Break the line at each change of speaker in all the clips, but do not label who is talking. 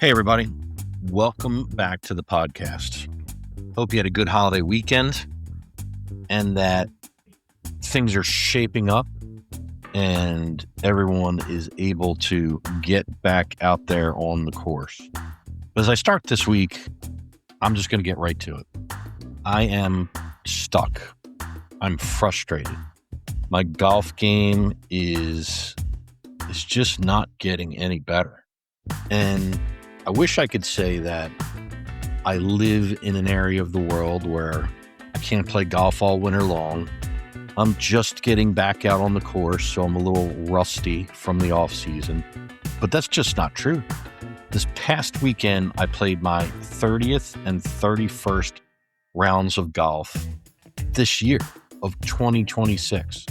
Hey, everybody. Welcome back to the podcast. Hope you had a good holiday weekend and that things are shaping up and everyone is able to get back out there on the course. But as I start this week, I'm just going to get right to it. I am stuck. I'm frustrated. My golf game is just not getting any better. And I wish I could say that I live in an area of the world where I can't play golf all winter long. I'm just getting back out on the course, so I'm a little rusty from the off season. But that's just not true. This past weekend, I played my 30th and 31st rounds of golf this year of 2026.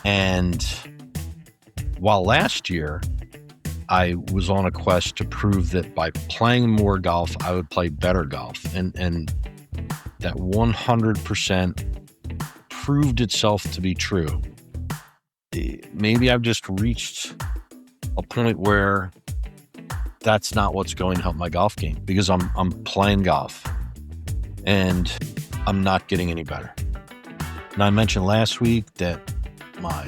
And while last year, I was on a quest to prove that by playing more golf, I would play better golf. And that 100% proved itself to be true. Maybe I've just reached a point where that's not what's going to help my golf game because I'm playing golf and I'm not getting any better. And I mentioned last week that my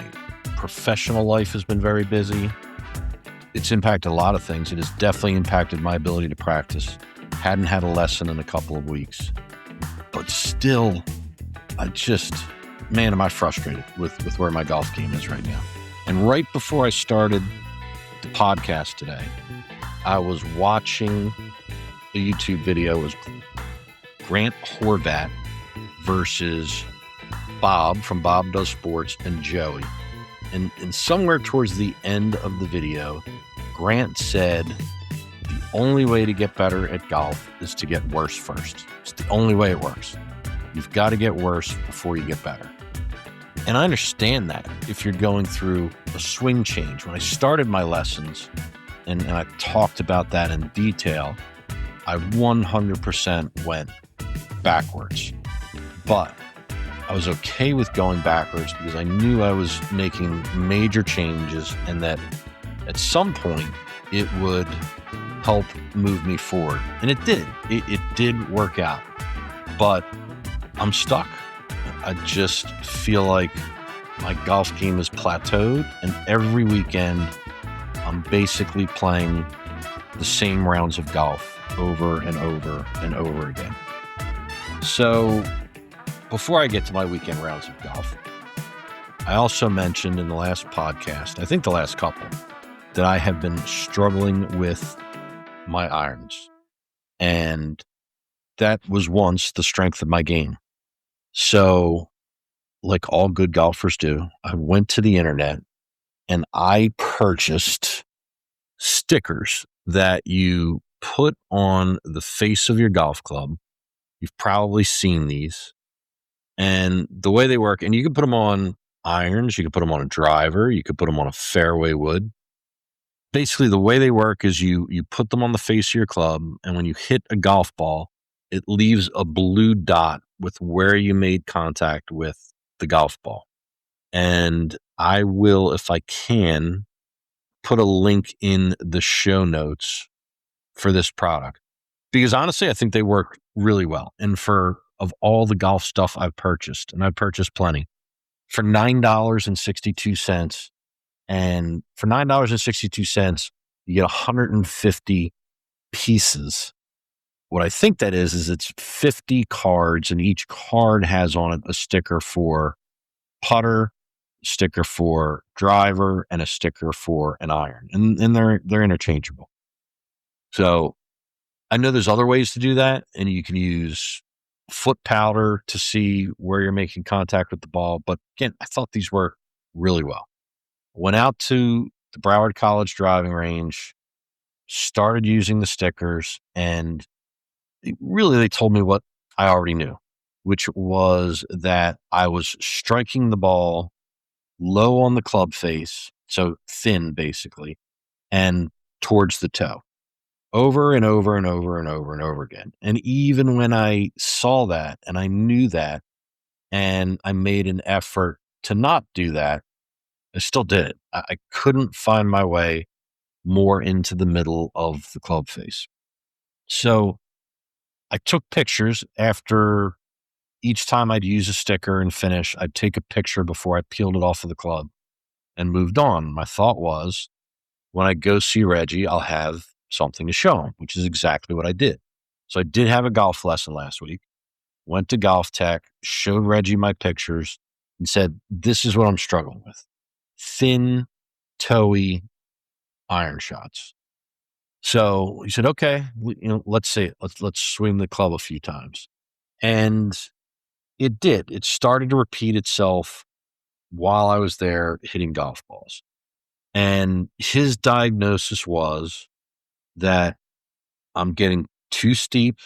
professional life has been very busy. It's impacted a lot of things. It has definitely impacted my ability to practice. Hadn't had a lesson in a couple of weeks. But still, am I frustrated with where my golf game is right now. And right before I started the podcast today, I was watching a YouTube video. It was Grant Horvat versus Bob from Bob Does Sports and Joey. And somewhere towards the end of the video, Grant said, the only way to get better at golf is to get worse first. It's the only way it works. You've got to get worse before you get better. And I understand that if you're going through a swing change. When I started my lessons, and I talked about that in detail, I 100% went backwards. But I was okay with going backwards because I knew I was making major changes and that at some point it would help move me forward. And it did. It did work out. But I'm stuck. I just feel like my golf game is plateaued, and every weekend I'm basically playing the same rounds of golf over and over and over again. So before I get to my weekend rounds of golf, I also mentioned in the last podcast, I think the last couple, that I have been struggling with my irons. And that was once the strength of my game. So, like all good golfers do, I went to the internet and I purchased stickers that you put on the face of your golf club. You've probably seen these. And the way they work, and you can put them on irons, you can put them on a driver, you could put them on a fairway wood. Basically, the way they work is you put them on the face of your club, and when you hit a golf ball, it leaves a blue dot with where you made contact with the golf ball. And I will, if I can, put a link in the show notes for this product. Because honestly, I think they work really well. And of all the golf stuff I've purchased, and I've purchased plenty, for $9.62. And for $9.62, you get 150 pieces. What I think that is it's 50 cards, and each card has on it a sticker for putter, a sticker for driver, and a sticker for an iron. And they're interchangeable. So I know there's other ways to do that, and you can use foot powder to see where you're making contact with the ball. But again, I thought these work really well. Went out to the Broward College driving range, started using the stickers, and they told me what I already knew, which was that I was striking the ball low on the club face, so thin basically, and towards the toe. Over and over and over and over and over again. And even when I saw that and I knew that and I made an effort to not do that, I still did it. I couldn't find my way more into the middle of the club face. So I took pictures after each time I'd use a sticker and finish. I'd take a picture before I peeled it off of the club and moved on. My thought was, when I go see Reggie, I'll have something to show him, which is exactly what I did. So I did have a golf lesson last week, went to Golf Tech, showed Reggie my pictures, and said, this is what I'm struggling with. Thin, toey iron shots. So he said, okay, let's see it. Let's swing the club a few times. And it did. It started to repeat itself while I was there hitting golf balls. And his diagnosis was that I'm getting too steep.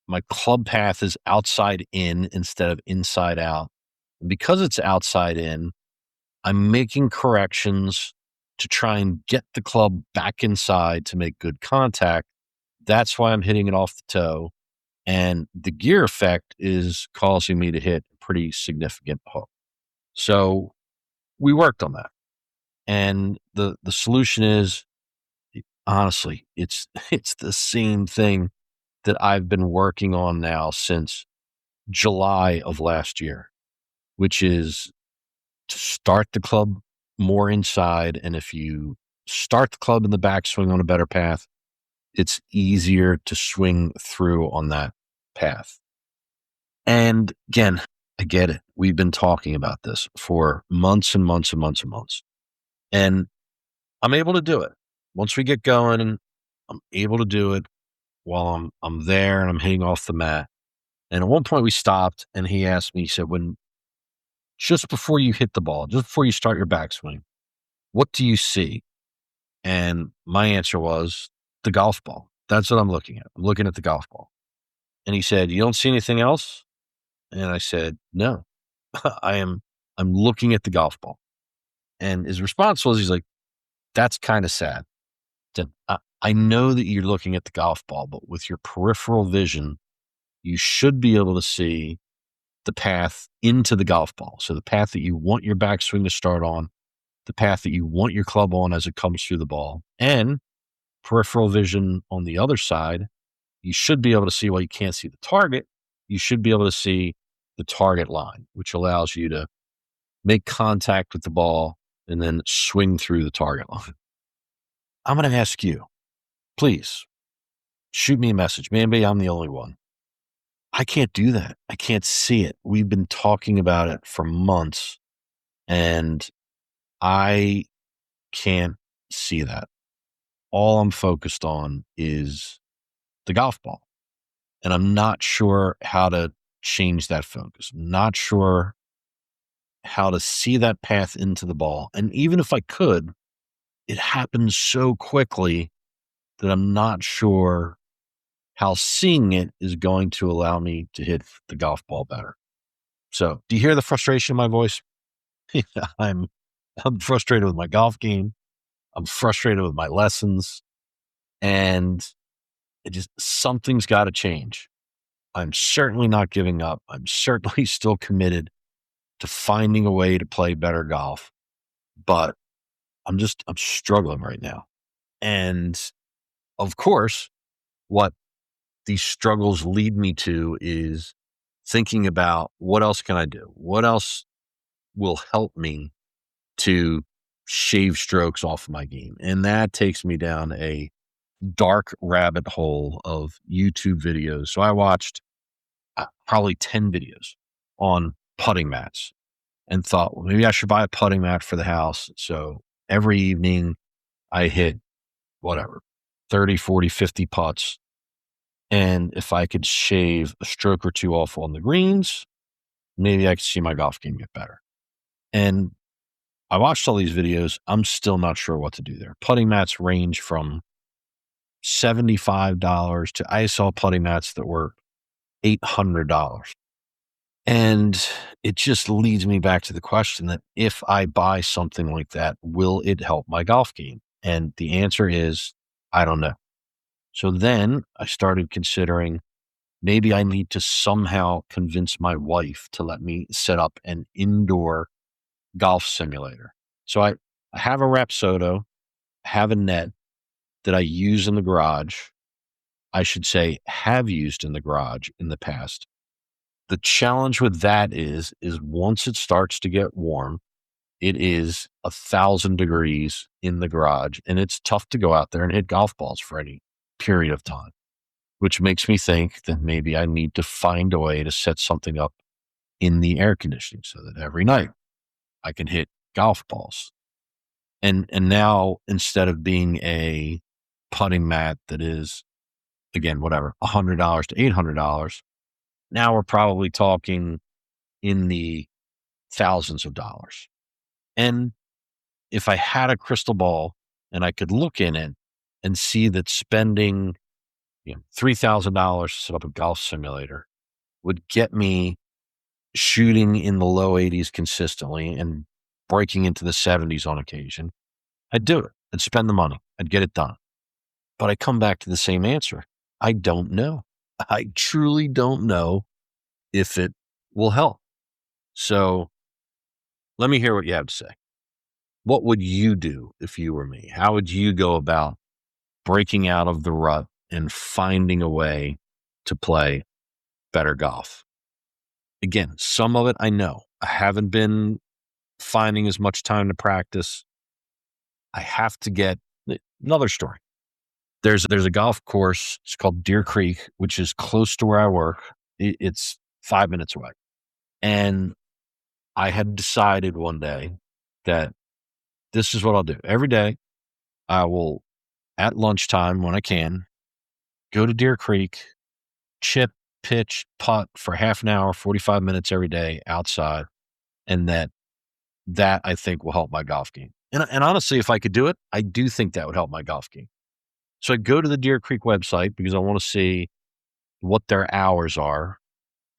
My club path is outside in instead of inside out. And because it's outside in, I'm making corrections to try and get the club back inside to make good contact. That's why I'm hitting it off the toe. And the gear effect is causing me to hit a pretty significant hook. So we worked on that. And the solution is, honestly, it's the same thing that I've been working on now since July of last year, which is to start the club more inside. And if you start the club in the backswing on a better path, it's easier to swing through on that path. And again, I get it. We've been talking about this for months and months and months and months. And I'm able to do it. Once we get going, I'm able to do it while I'm there and I'm hitting off the mat. And at one point we stopped and he asked me, he said, just before you hit the ball, just before you start your backswing, what do you see? And my answer was the golf ball. That's what I'm looking at. I'm looking at the golf ball. And he said, you don't see anything else? And I said, no, I'm looking at the golf ball. And his response was, he's like, that's kind of sad. I know that you're looking at the golf ball, but with your peripheral vision, you should be able to see the path into the golf ball. So the path that you want your backswing to start on, the path that you want your club on as it comes through the ball, and peripheral vision on the other side, you should be able to see, while you can't see the target, you should be able to see the target line, which allows you to make contact with the ball and then swing through the target line. I'm going to ask you, please shoot me a message. Maybe I'm the only one. I can't do that. I can't see it. We've been talking about it for months and I can't see that. All I'm focused on is the golf ball. And I'm not sure how to change that focus. I'm not sure how to see that path into the ball. And even if I could, it happens so quickly that I'm not sure how seeing it is going to allow me to hit the golf ball better. So do you hear the frustration in my voice? I'm frustrated with my golf game. I'm frustrated with my lessons, and something's got to change. I'm certainly not giving up. I'm certainly still committed to finding a way to play better golf, but I'm struggling right now. And of course, what these struggles lead me to is thinking about, what else can I do? What else will help me to shave strokes off my game? And that takes me down a dark rabbit hole of YouTube videos. So I watched probably 10 videos on putting mats and thought, well, maybe I should buy a putting mat for the house. So every evening I hit 30, 40, 50 putts. And if I could shave a stroke or two off on the greens, maybe I could see my golf game get better. And I watched all these videos. I'm still not sure what to do there. Putting mats range from $75 to I saw putting mats that were $800. And it just leads me back to the question that if I buy something like that, will it help my golf game? And the answer is, I don't know. So then I started considering, maybe I need to somehow convince my wife to let me set up an indoor golf simulator. So I have a Rapsodo, have a net, that I use in the garage, I should say have used in the garage in the past. The challenge with that is once it starts to get warm, it is 1,000 degrees in the garage, and it's tough to go out there and hit golf balls for any period of time, which makes me think that maybe I need to find a way to set something up in the air conditioning so that every night I can hit golf balls. And now, instead of being a putting mat that is, again, whatever, $100 to $800, now we're probably talking in the thousands of dollars. And if I had a crystal ball and I could look in it and see that spending $3,000 to set up a golf simulator would get me shooting in the low 80s consistently and breaking into the 70s on occasion, I'd do it. I'd spend the money. I'd get it done. But I come back to the same answer. I don't know. I truly don't know if it will help. So let me hear what you have to say. What would you do if you were me? How would you go about breaking out of the rut and finding a way to play better golf? Again, some of it I know. I haven't been finding as much time to practice. I have to get another story. There's a golf course. It's called Deer Creek, which is close to where I work. It's 5 minutes away. And I had decided one day that this is what I'll do. Every day, I will, at lunchtime when I can, go to Deer Creek, chip, pitch, putt for half an hour, 45 minutes every day outside. And that I think will help my golf game. And honestly, if I could do it, I do think that would help my golf game. So I go to the Deer Creek website because I want to see what their hours are,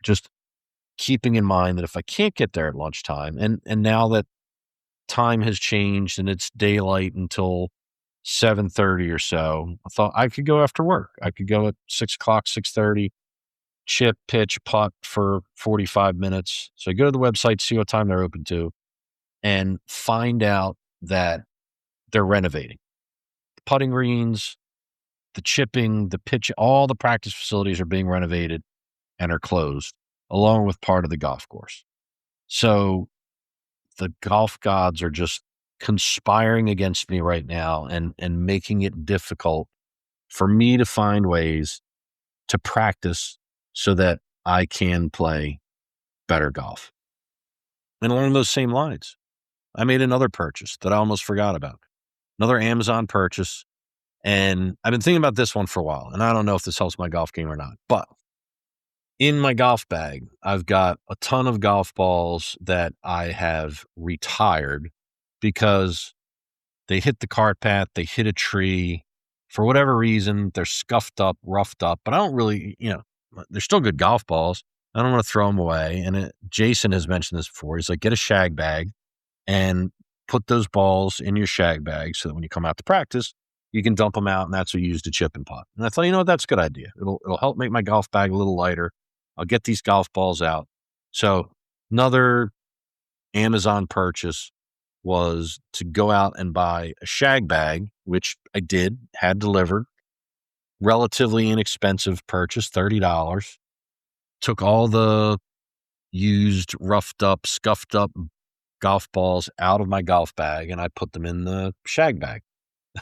just keeping in mind that if I can't get there at lunchtime, and now that time has changed and it's daylight until 7:30 or so, I thought I could go after work. I could go at 6 o'clock, 6:30, chip, pitch, putt for 45 minutes. So I go to the website, see what time they're open to, and find out that they're renovating. The putting greens, the chipping, the pitch, all the practice facilities are being renovated and are closed, along with part of the golf course. So the golf gods are just conspiring against me right now and making it difficult for me to find ways to practice so that I can play better golf. And along those same lines, I made another purchase that I almost forgot about. Another Amazon purchase. And I've been thinking about this one for a while, and I don't know if this helps my golf game or not, but in my golf bag, I've got a ton of golf balls that I have retired because they hit the cart path, they hit a tree. For whatever reason, they're scuffed up, roughed up, but I don't really, they're still good golf balls. I don't want to throw them away. And Jason has mentioned this before. He's like, get a shag bag and put those balls in your shag bag so that when you come out to practice, you can dump them out, and that's what you use to chip and putt. And I thought, that's a good idea. It'll help make my golf bag a little lighter. I'll get these golf balls out. So another Amazon purchase was to go out and buy a shag bag, which I did, had delivered. Relatively inexpensive purchase, $30. Took all the used, roughed up, scuffed up golf balls out of my golf bag, and I put them in the shag bag.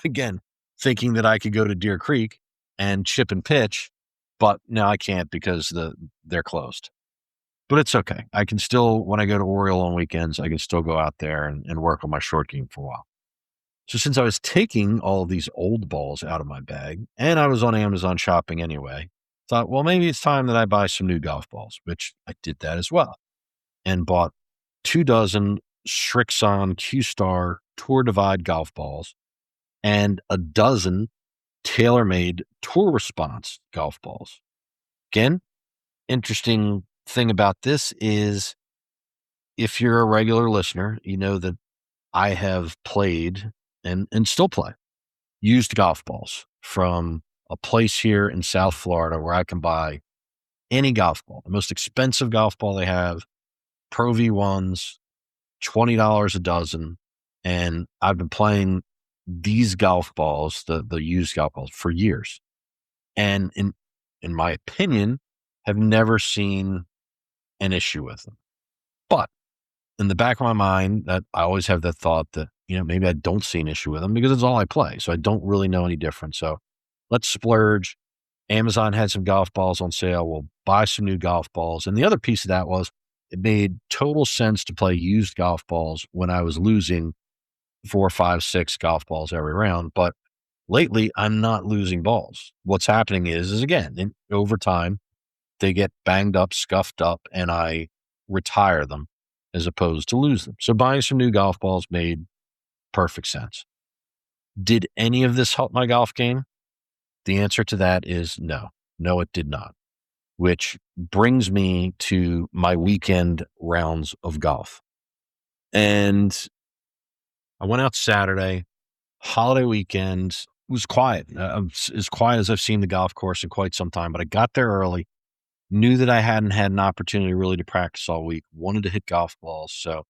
Again, thinking that I could go to Deer Creek and chip and pitch, but now I can't because they're closed. But it's okay. I can still, when I go to Oriole on weekends, I can still go out there and work on my short game for a while. So since I was taking all of these old balls out of my bag, and I was on Amazon shopping anyway, thought, well, maybe it's time that I buy some new golf balls, which I did that as well, and bought 2 dozen Srixon Q-Star Tour Divide golf balls and a dozen TaylorMade Tour Response golf balls. Again, interesting thing about this is if you're a regular listener, you know that I have played and still play used golf balls from a place here in South Florida where I can buy any golf ball. The most expensive golf ball they have, Pro V1s, $20 a dozen. And I've been playing these golf balls, the used golf balls, for years. And in my opinion, have never seen an issue with them. But in the back of my mind, that I always have that thought that, maybe I don't see an issue with them because it's all I play. So I don't really know any different. So let's splurge. Amazon had some golf balls on sale. We'll buy some new golf balls. And the other piece of that was it made total sense to play used golf balls when I was losing 4, 5, 6 golf balls every round. But lately, I'm not losing balls. What's happening is again, over time, they get banged up, scuffed up, and I retire them as opposed to lose them. So buying some new golf balls made perfect sense. Did any of this help my golf game? The answer to that is no. No, it did not. Which brings me to my weekend rounds of golf. And I went out Saturday, holiday weekend. It was quiet, as quiet as I've seen the golf course in quite some time. But I got there early, knew that I hadn't had an opportunity really to practice all week, wanted to hit golf balls. So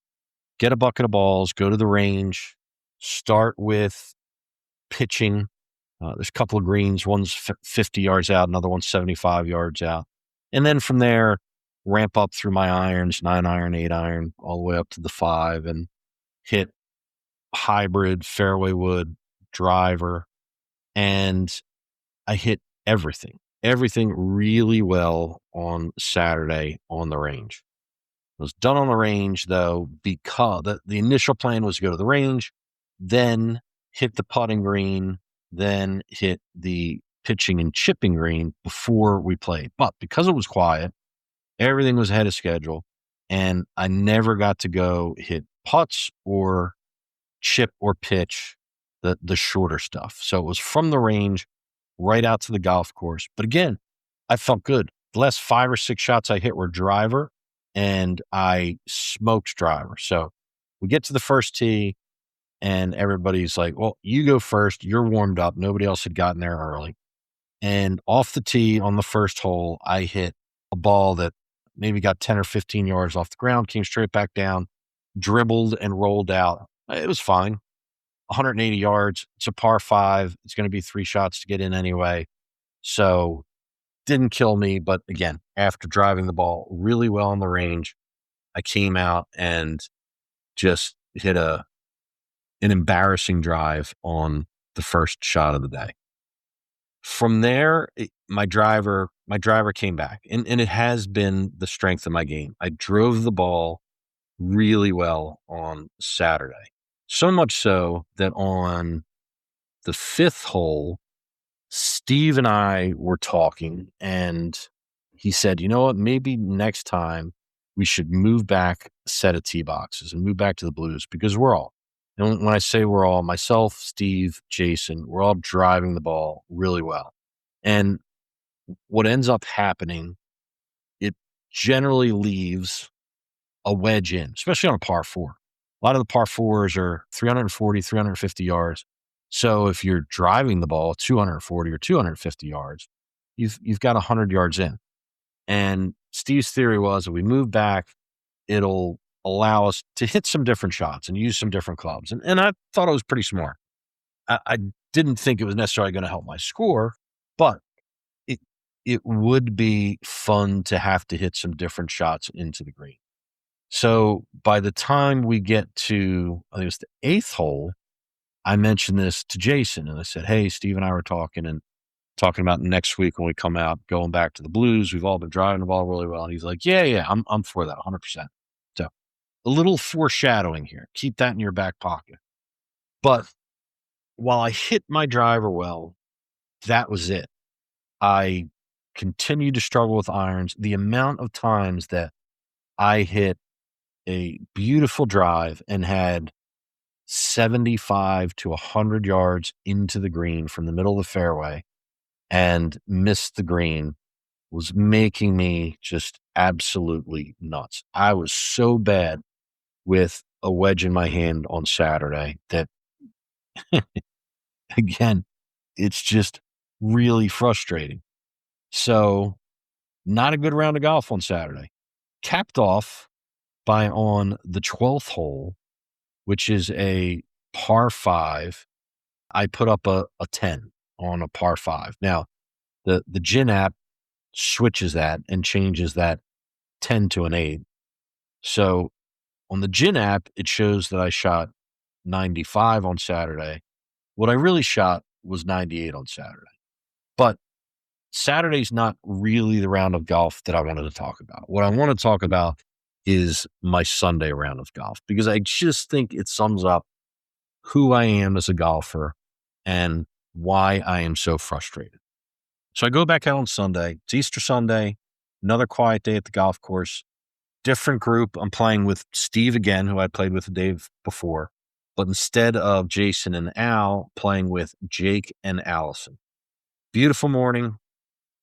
get a bucket of balls, go to the range, start with pitching. There's a couple of greens. One's 50 yards out, another one's 75 yards out. And then from there, ramp up through my irons, 9-iron, 8-iron, all the way up to the 5, and hit hybrid, fairway wood, driver. And I hit everything really well on Saturday on the range. I was done on the range, though, because the initial plan was to go to the range, then hit the putting green, then hit the pitching and chipping green before we played. But because it was quiet, everything was ahead of schedule, and I never got to go hit putts or chip or pitch the shorter stuff. So it was from the range right out to the golf course. But again, I felt good. The last 5 or 6 shots I hit were driver, and I smoked driver. So we get to the first tee, and everybody's like, well, you go first. You're warmed up. Nobody else had gotten there early. And off the tee on the first hole, I hit a ball that maybe got 10 or 15 yards off the ground, came straight back down, dribbled and rolled out. It was fine. 180 yards. It's a par 5. It's going to be 3 shots to get in anyway. So didn't kill me. But again, after driving the ball really well on the range, I came out and just hit an embarrassing drive on the first shot of the day. From there, my driver came back, and it has been the strength of my game. I drove the ball really well on Saturday. So much so that on the 5th hole, Steve and I were talking, and he said, you know what, maybe next time we should move back a set of tee boxes and move back to the blues, because we're all, and when I say we're all, myself, Steve, Jason, we're all driving the ball really well. And what ends up happening, it generally leaves a wedge in, especially on a par 4. A lot of the par 4s are 340, 350 yards. So if you're driving the ball 240 or 250 yards, you've got 100 yards in. And Steve's theory was, if we move back, it'll allow us to hit some different shots and use some different clubs. And I thought it was pretty smart. I didn't think it was necessarily going to help my score, but it would be fun to have to hit some different shots into the green. So by the time we get to, I think it was the 8th hole, I mentioned this to Jason, and I said, hey, Steve and I were talking about next week when we come out, going back to the blues. We've all been driving the ball really well. And he's like, yeah, I'm for that 100%. So a little foreshadowing here. Keep that in your back pocket. But while I hit my driver well, that was it. I continued to struggle with irons. The amount of times that I hit a beautiful drive and had 75 to 100 yards into the green from the middle of the fairway and missed the green was making me just absolutely nuts. I was so bad with a wedge in my hand on Saturday that, again, it's just really frustrating. So not a good round of golf on Saturday. Capped off by on the 12th hole, which is a par 5 I put up a 10 on a par 5. Now, the Gin app switches that and changes that 10 to an 8. So on the Gin app, it shows that I shot 95 on Saturday. What I really shot was 98 on Saturday. But Saturday's not really the round of golf that I wanted to talk about. What I want to talk about is my Sunday round of golf, because I just think it sums up who I am as a golfer and why I am so frustrated. So I go back out on Sunday. It's Easter Sunday, another quiet day at the golf course. Different group. I'm playing with Steve again, who I played with the day before, but instead of Jason and Al, playing with Jake and Allison. Beautiful morning.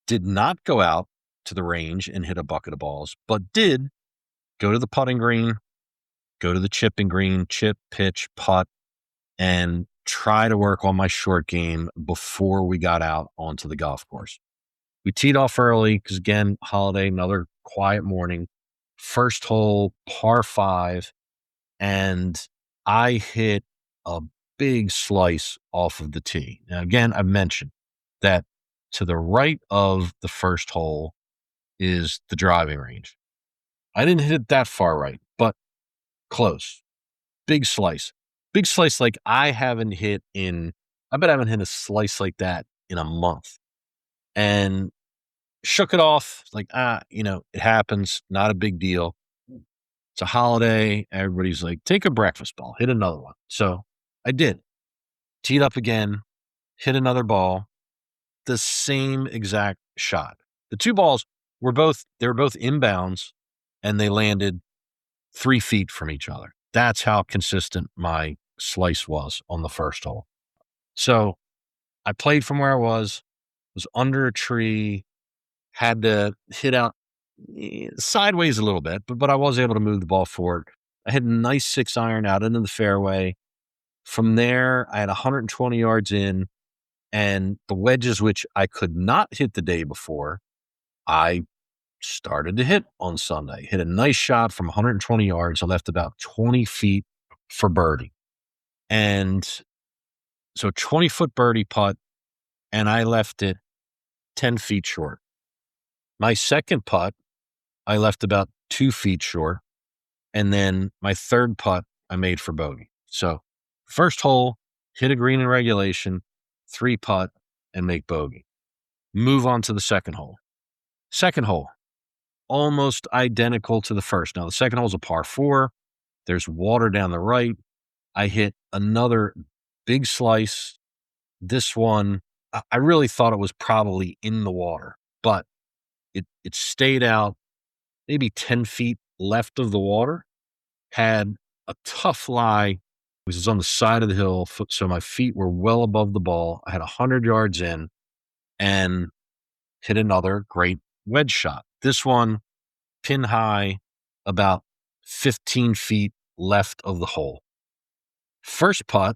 Did not go out to the range and hit a bucket of balls, but did go to the putting green, go to the chipping green, chip, pitch, putt, and try to work on my short game before we got out onto the golf course. We teed off early because, again, holiday, another quiet morning. First hole, par 5, and I hit a big slice off of the tee. Now, again, I've mentioned that to the right of the first hole is the driving range. I didn't hit it that far right, but close. Big slice. Big slice like I bet I haven't hit a slice like that in a month. And shook it off, like, it happens, not a big deal. It's a holiday. Everybody's like, take a breakfast ball, hit another one. So I did. Teed up again, hit another ball, the same exact shot. The two balls were both inbounds, and they landed 3 feet from each other. That's how consistent my slice was on the first hole. So I played from where I was under a tree, had to hit out sideways a little bit, but I was able to move the ball forward. I had a nice 6-iron out into the fairway. From there, I had 120 yards in, and the wedges, which I could not hit the day before, I started to hit on Sunday. Hit a nice shot from 120 yards. I left about 20 feet for birdie. And so 20-foot birdie putt, and I left it 10 feet short. My second putt, I left about 2 feet short. And then my third putt, I made for bogey. So first hole, hit a green in regulation, 3 putt, and make bogey. Move on to the second hole. Second hole, almost identical to the first. Now, the second hole is a par 4. There's water down the right. I hit another big slice. This one, I really thought it was probably in the water, but it stayed out maybe 10 feet left of the water. Had a tough lie. It was on the side of the hill, so my feet were well above the ball. I had 100 yards in and hit another great wedge shot. This one, pin high, about 15 feet left of the hole. First putt,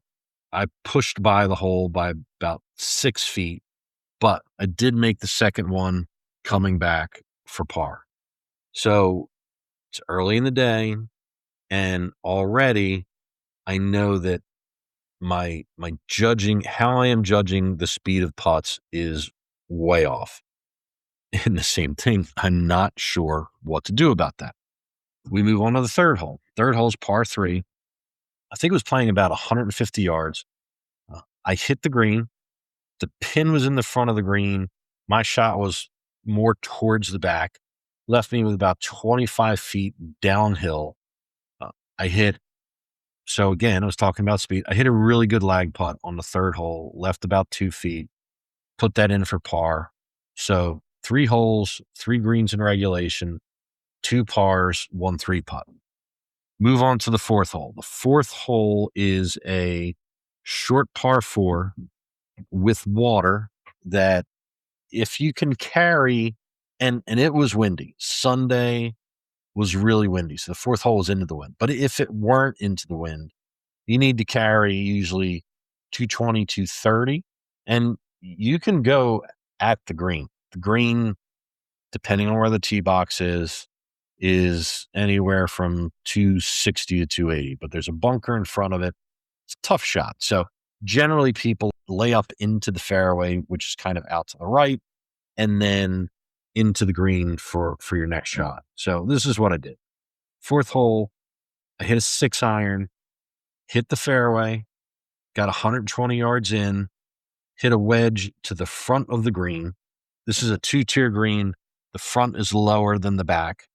I pushed by the hole by about 6 feet, but I did make the second one coming back for par. So it's early in the day, and already I know that my judging, how I am judging the speed of putts is way off. And the same thing, I'm not sure what to do about that. We move on to the third hole. Third hole is par 3. I think it was playing about 150 yards. I hit the green. The pin was in the front of the green. My shot was more towards the back, left me with about 25 feet downhill. So again, I was talking about speed. I hit a really good lag putt on the third hole, left about 2 feet, put that in for par. So 3 holes, 3 greens in regulation, 2 pars, 1 3-putt. Move on to the fourth hole. The fourth hole is a short par 4 with water that if you can carry, and it was windy. Sunday was really windy. So the fourth hole was into the wind. But if it weren't into the wind, you need to carry usually 220, 230, and you can go at the green. The green, depending on where the tee box is anywhere from 260 to 280, but there's a bunker in front of it. It's a tough shot. So generally people lay up into the fairway, which is kind of out to the right, and then into the green for your next shot. So this is what I did. Fourth hole, I hit a 6-iron, hit the fairway, got 120 yards in, hit a wedge to the front of the green. This is a 2-tier green. The front is lower than the back,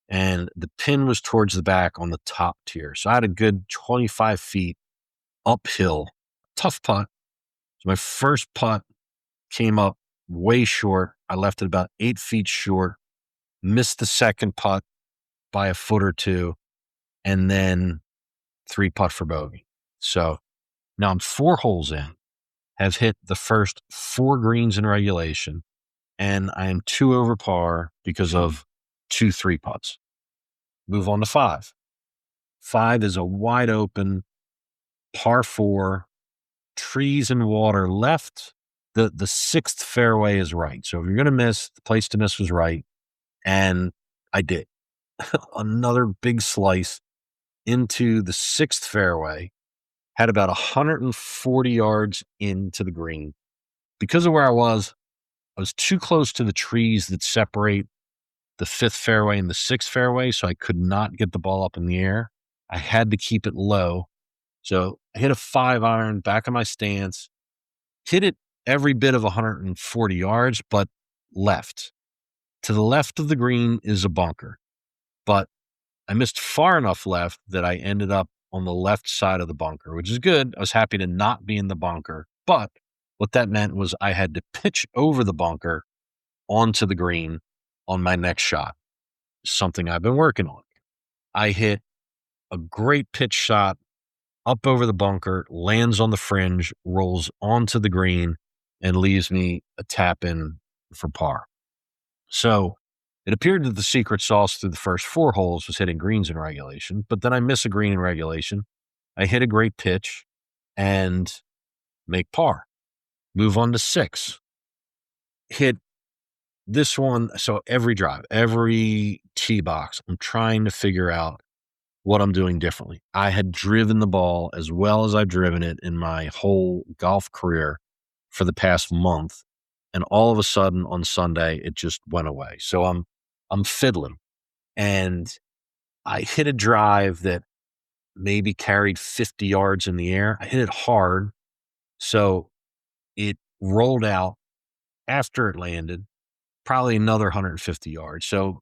and the pin was towards the back on the top tier. So I had a good 25 feet uphill, tough putt. So my first putt came up way short. I left it about 8 feet short, missed the second putt by a foot or two, and then 3-putt for bogey. So now I'm 4 holes in, have hit the first 4 greens in regulation, and I am 2 over par because of 2 3-putts. Move on to 5. 5 is a wide open par 4, trees and water left. The 6th fairway is right. So if you're going to miss, the place to miss was right. And I did. Another big slice into the 6th fairway, had about 140 yards into the green. Because of where I was too close to the trees that separate the 5th fairway and the 6th fairway, so I could not get the ball up in the air. I had to keep it low. So I hit a 5-iron back of my stance, hit it every bit of 140 yards, but left. To the left of the green is a bunker, but I missed far enough left that I ended up on the left side of the bunker, which is good. I was happy to not be in the bunker, but what that meant was I had to pitch over the bunker onto the green on my next shot, something I've been working on. I hit a great pitch shot up over the bunker, lands on the fringe, rolls onto the green, and leaves me a tap in for par. So it appeared that the secret sauce through the first 4 holes was hitting greens in regulation, but then I miss a green in regulation. I hit a great pitch and make par. Move on to 6. Hit this one. So every drive, every tee box, I'm trying to figure out what I'm doing differently. I had driven the ball as well as I've driven it in my whole golf career for the past month. And all of a sudden on Sunday, it just went away. So I'm fiddling, and I hit a drive that maybe carried 50 yards in the air. I hit it hard. So it rolled out after it landed, probably another 150 yards. So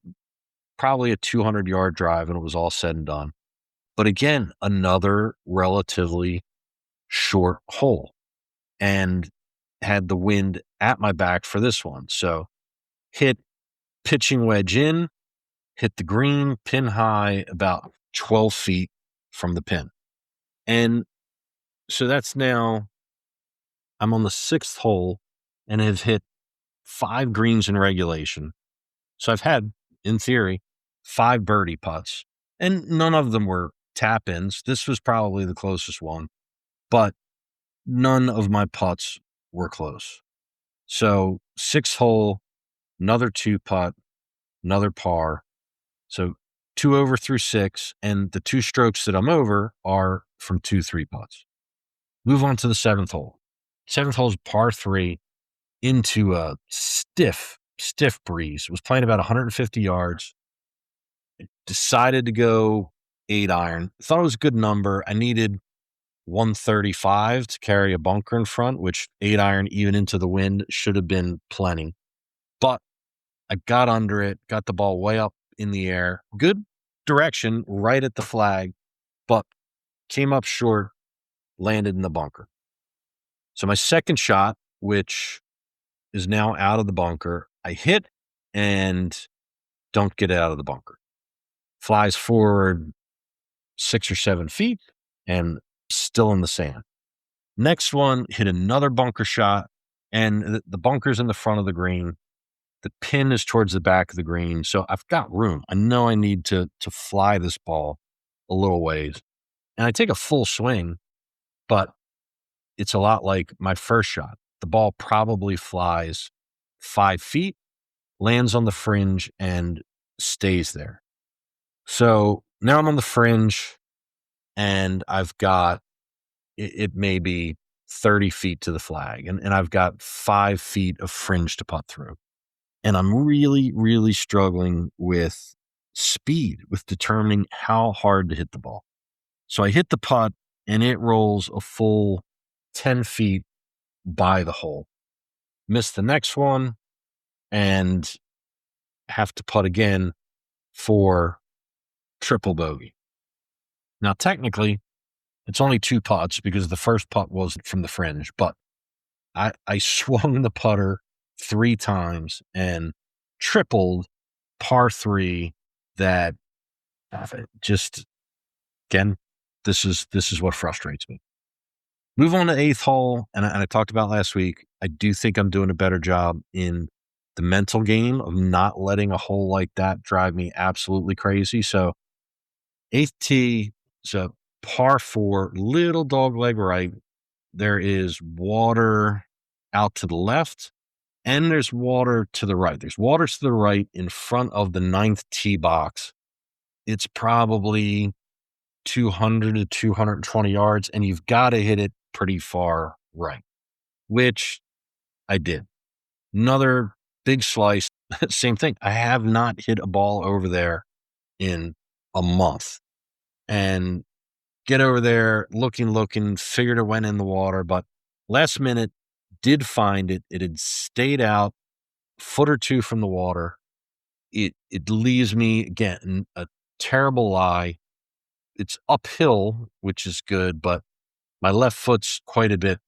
probably a 200-yard drive, and it was all said and done. But again, another relatively short hole, and had the wind at my back for this one. So hit pitching wedge in, hit the green pin high about 12 feet from the pin. And so that's now, I'm on the 6th hole and have hit 5 greens in regulation. So I've had, in theory, 5 birdie putts, and none of them were tap ins. This was probably the closest one, but none of my putts were close. So 6th hole, another 2-putt, another par. So 2 over through 6, and the 2 strokes that I'm over are from 2 3-putts. Move on to the 7th hole. 7th hole is par 3 into a stiff breeze. It was playing about 150 yards. Decided to go 8-iron. Thought it was a good number. I needed 135 to carry a bunker in front, which 8-iron even into the wind should have been plenty. But I got under it, got the ball way up in the air. Good direction, right at the flag, but came up short, landed in the bunker. So my second shot, which is now out of the bunker, I hit and don't get it out of the bunker. Flies forward 6 or 7 feet and still in the sand. Next one, hit another bunker shot, and the bunker's in the front of the green. The pin is towards the back of the green. So I've got room. I know I need to fly this ball a little ways. And I take a full swing, but it's a lot like my first shot. The ball probably flies 5 feet, lands on the fringe, and stays there. So now I'm on the fringe, and I've got, it may be 30 feet to the flag, and I've got 5 feet of fringe to putt through. And I'm really, really struggling with speed, with determining how hard to hit the ball. So I hit the putt and it rolls a full 10 feet by the hole. Miss the next one and have to putt again for triple bogey. Now, technically, it's only 2 putts because the first putt was from the fringe, but I swung the putter 3 times and tripled par 3 that just, again, this is what frustrates me. Move on to 8th hole, and I talked about last week, I do think I'm doing a better job in the mental game of not letting a hole like that drive me absolutely crazy. So 8th tee is a par 4, little dog leg right. There is water out to the left, and there's water to the right. There's water to the right in front of the 9th tee box. It's probably 200 to 220 yards, and you've got to hit it pretty far right, which I did. Another big slice, same thing. I have not hit a ball over there in a month. And get over there, looking, figured it went in the water, but last minute did find it. It had stayed out a foot or 2 from the water. It leaves me, again, a terrible lie. It's uphill, which is good, but my left foot's quite a bit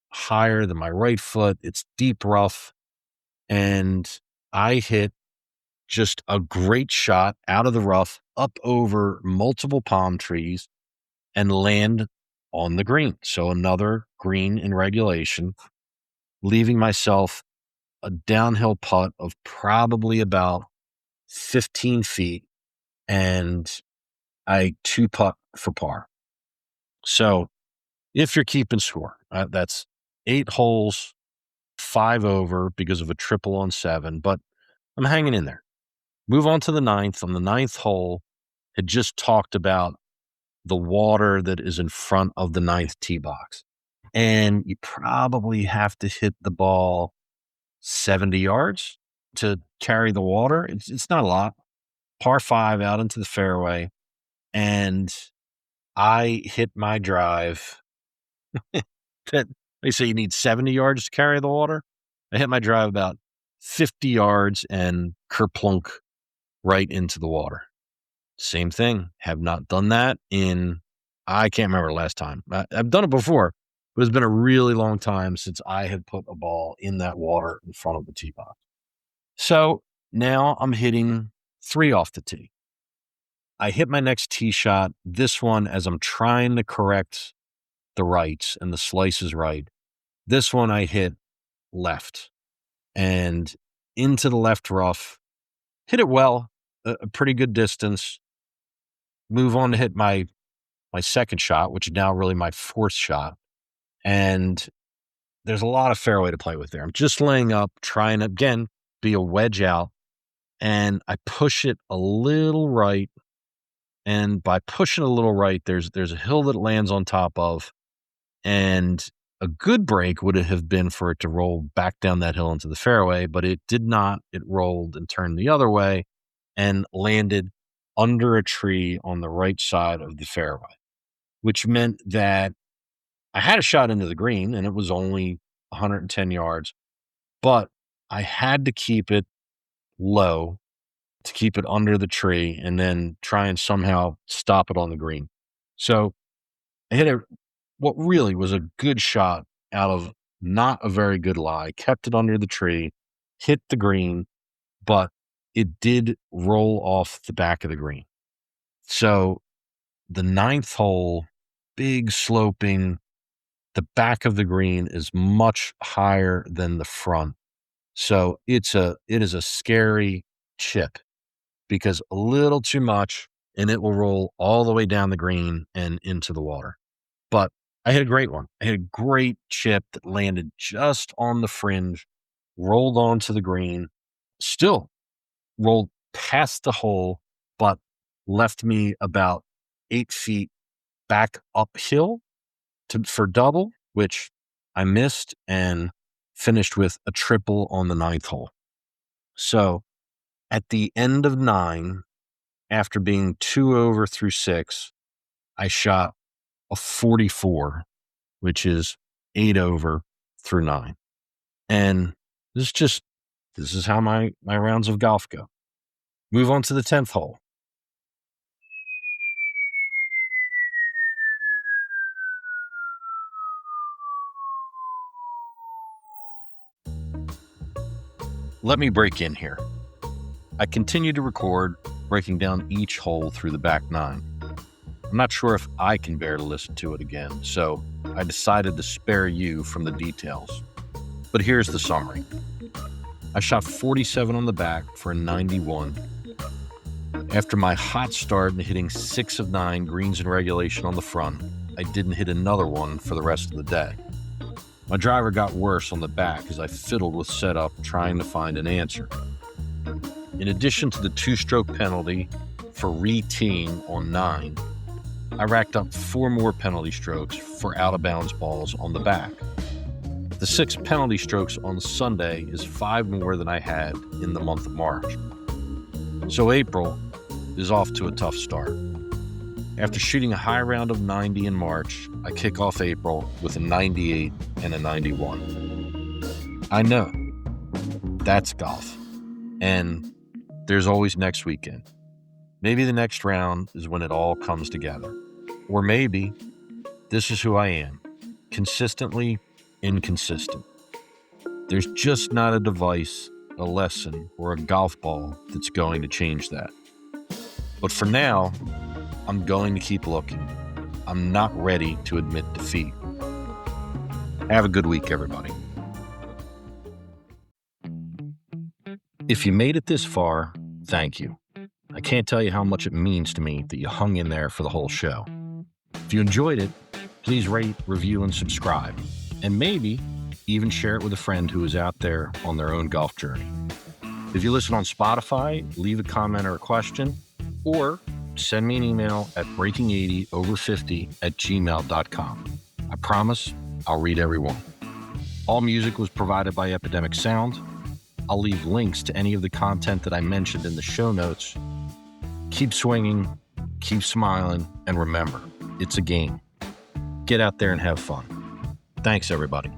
higher than my right foot. It's deep rough, and I hit just a great shot out of the rough up over multiple palm trees and land on the green. So another green in regulation, leaving myself a downhill putt of probably about 15 feet, and I 2-putt for par. So if you're keeping score, that's 8 holes, 5 over because of a triple on 7, but I'm hanging in there. Move on to the 9th. On the 9th hole, had just talked about the water that is in front of the 9th tee box. And you probably have to hit the ball 70 yards to carry the water. It's not a lot. Par 5 out into the fairway. And I hit my drive that they say you need 70 yards to carry the water. I hit my drive about 50 yards and kerplunk right into the water. Same thing. Have not done that in, I can't remember the last time. I've done it before, but it's been a really long time since I had put a ball in that water in front of the tee box. So now I'm hitting 3 off the tee. I hit my next tee shot. This one, as I'm trying to correct the rights and the slice is right. This one I hit left and into the left rough. Hit it well, a pretty good distance. Move on to hit my second shot, which is now really my 4th shot. And there's a lot of fairway to play with there. I'm just laying up, trying to, again, be a wedge out. And I push it a little right. And by pushing a little right, there's a hill that it lands on top of. And a good break would have been for it to roll back down that hill into the fairway, but it did not. It rolled and turned the other way and landed under a tree on the right side of the fairway, which meant that I had a shot into the green and it was only 110 yards, but I had to keep it low to keep it under the tree and then try and somehow stop it on the green. So I hit what really was a good shot out of not a very good lie, kept it under the tree, hit the green, but it did roll off the back of the green. So the 9th hole, big sloping, the back of the green is much higher than the front. So it is a scary chip because a little too much and it will roll all the way down the green and into the water. But I had a great one. I had a great chip that landed just on the fringe, rolled onto the green, still rolled past the hole, but left me about 8 feet back uphill for double, which I missed and finished with a triple on the 9th hole. So at the end of 9, after being 2 over through 6, I shot a 44, which is 8 over through 9. And this is how my rounds of golf go. Move on to the 10th hole. Let me break in here. I continue to record, breaking down each hole through the back 9. I'm not sure if I can bear to listen to it again, so I decided to spare you from the details. But here's the summary. I shot 47 on the back for a 91. After my hot start and hitting 6 of 9 greens in regulation on the front, I didn't hit another one for the rest of the day. My driver got worse on the back as I fiddled with setup trying to find an answer. In addition to the 2-stroke penalty for re-teeing on 9, I racked up 4 more penalty strokes for out-of-bounds balls on the back. The 6 penalty strokes on Sunday is 5 more than I had in the month of March. So April is off to a tough start. After shooting a high round of 90 in March, I kick off April with a 98 and a 91. I know, that's golf. And there's always next weekend. Maybe the next round is when it all comes together. Or maybe this is who I am, consistently inconsistent. There's just not a device, a lesson, or a golf ball that's going to change that. But for now, I'm going to keep looking. I'm not ready to admit defeat. Have a good week, everybody. If you made it this far, thank you. I can't tell you how much it means to me that you hung in there for the whole show. If you enjoyed it, please rate, review, and subscribe. And maybe even share it with a friend who is out there on their own golf journey. If you listen on Spotify, leave a comment or a question, or send me an email at breaking80over50@gmail.com. I promise I'll read every one. All music was provided by Epidemic Sound. I'll leave links to any of the content that I mentioned in the show notes. Keep swinging, keep smiling, and remember, it's a game. Get out there and have fun. Thanks, everybody.